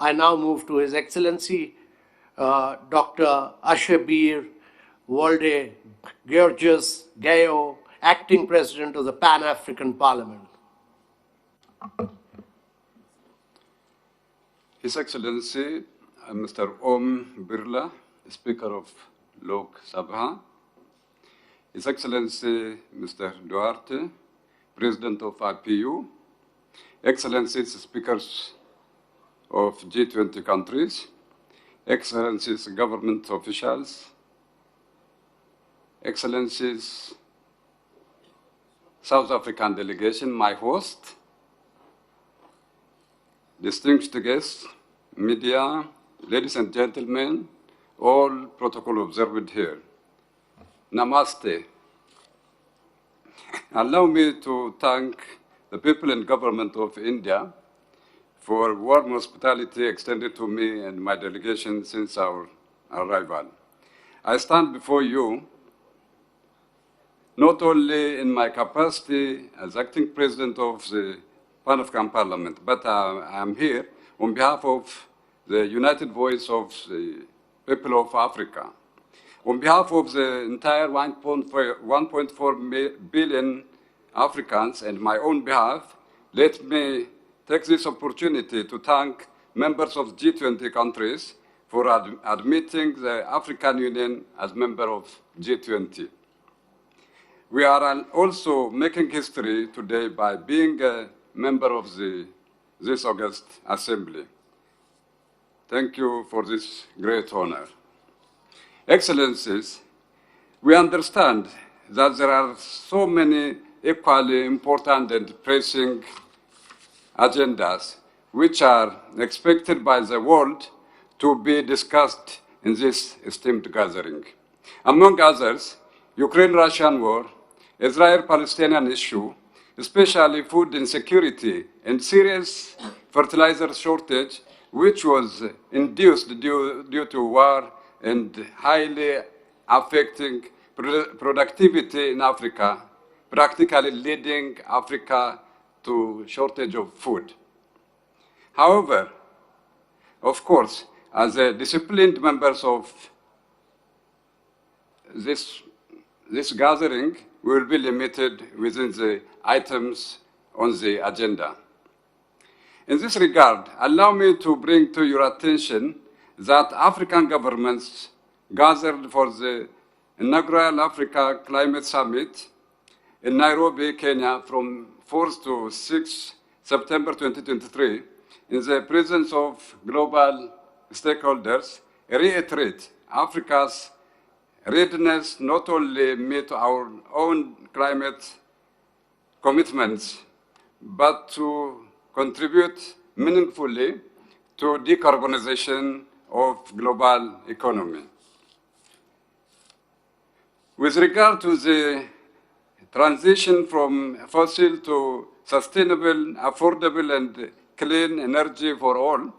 I now move to His Excellency Dr. Ashebir Woldegiorgis Gayo, Acting President of the Pan-African Parliament. His Excellency Mr. Om Birla, Speaker of Lok Sabha, His Excellency Mr. Duarte, President of IPU, Excellencies Speakers of G20 countries, Excellencies government officials, Excellencies South African delegation, my host, distinguished guests, media, ladies and gentlemen, all protocol observed here. Namaste. Allow me to thank the people and government of India for warm hospitality extended to me and my delegation since our arrival. I stand before you not only in my capacity as acting president of the Pan-African Parliament, but I am here on behalf of the united voice of the people of Africa. On behalf of the entire 1.4 billion Africans and my own behalf, let me take this opportunity to thank members of G20 countries for admitting the African Union as member of G20. We are also making history today by being a member of this August Assembly. Thank you for this great honor. Excellencies, we understand that there are so many equally important and pressing agendas which are expected by the world to be discussed in this esteemed gathering. Among others, Ukraine-Russian war, Israel-Palestinian issue, especially food insecurity and serious fertilizer shortage, which was induced due to war and highly affecting productivity in Africa, practically leading Africa to shortage of food. However, of course, as disciplined members of this gathering, we will be limited within the items on the agenda. In this regard, allow me to bring to your attention that African governments gathered for the inaugural Africa Climate Summit in Nairobi, Kenya, from 4th to 6th September 2023, in the presence of global stakeholders, reiterate Africa's readiness not only meet our own climate commitments, but to contribute meaningfully to decarbonization of global economy. With regard to the transition from fossil to sustainable, affordable, and clean energy for all,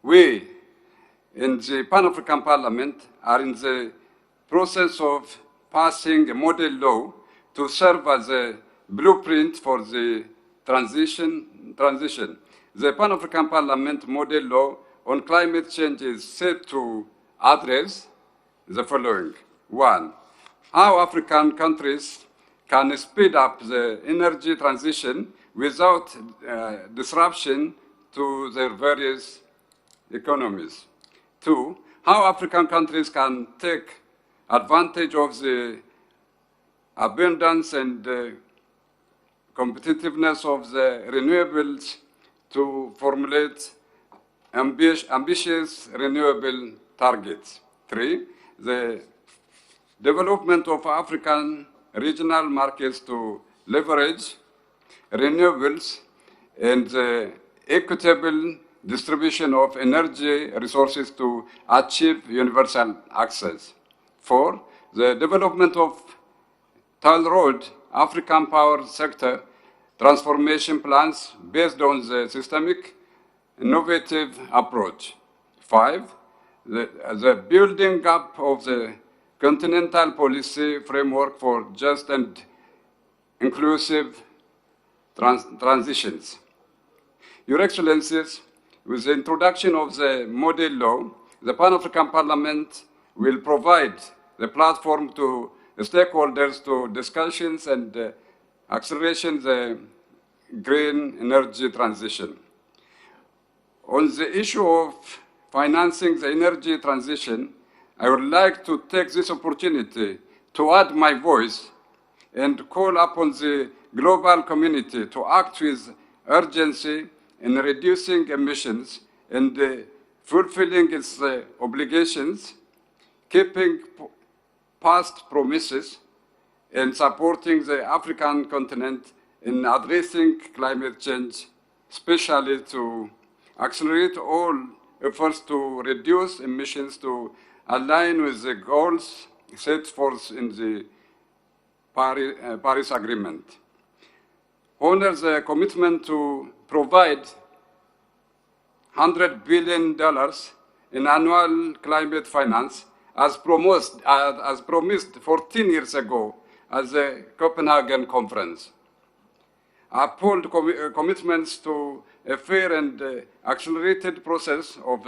we in the Pan-African Parliament are in the process of passing a model law to serve as a blueprint for the transition. The Pan-African Parliament model law on climate change is set to address the following. 1. How African countries can speed up the energy transition without disruption to their various economies. 2. How African countries can take advantage of the abundance and competitiveness of the renewables to formulate ambitious renewable targets. 3. The development of African regional markets to leverage renewables and the equitable distribution of energy resources to achieve universal access. 4. The development of toll road African power sector transformation plans based on the systemic innovative approach. 5. The building up of the continental policy framework for just and inclusive transitions. Your Excellencies, with the introduction of the model law, the Pan-African Parliament will provide the platform to the stakeholders to discussions and acceleration the green energy transition. On the issue of financing the energy transition, I would like to take this opportunity to add my voice and call upon the global community to act with urgency in reducing emissions and fulfilling its obligations, keeping past promises, and supporting the African continent in addressing climate change, especially to accelerate all efforts to reduce emissions to align with the goals set forth in the Paris Agreement. Honor the commitment to provide $100 billion in annual climate finance as promised 14 years ago at the Copenhagen Conference. Uphold commitments to a fair and accelerated process of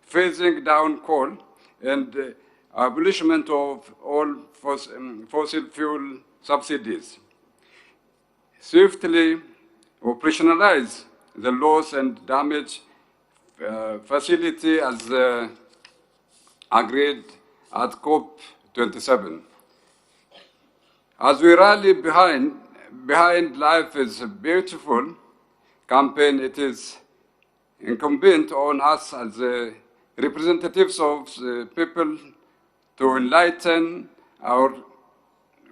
phasing down coal and abolishment of all fossil fuel subsidies. Swiftly operationalize the loss and damage facility as agreed at COP27. As we rally behind Life is Beautiful campaign, it is incumbent on us as representatives of the people to enlighten our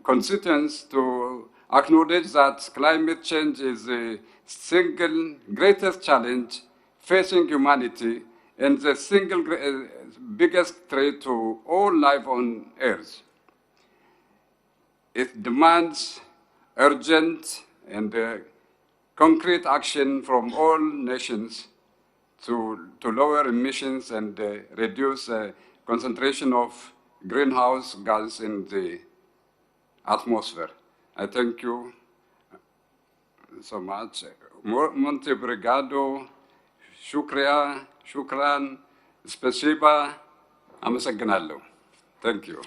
constituents to acknowledge that climate change is the single greatest challenge facing humanity and the single biggest threat to all life on Earth. It demands urgent and concrete action from all nations to lower emissions and reduce concentration of greenhouse gas in the atmosphere. I thank you so much. Muito obrigado. Shukran. Spasiba. Amasaganalo. Thank you.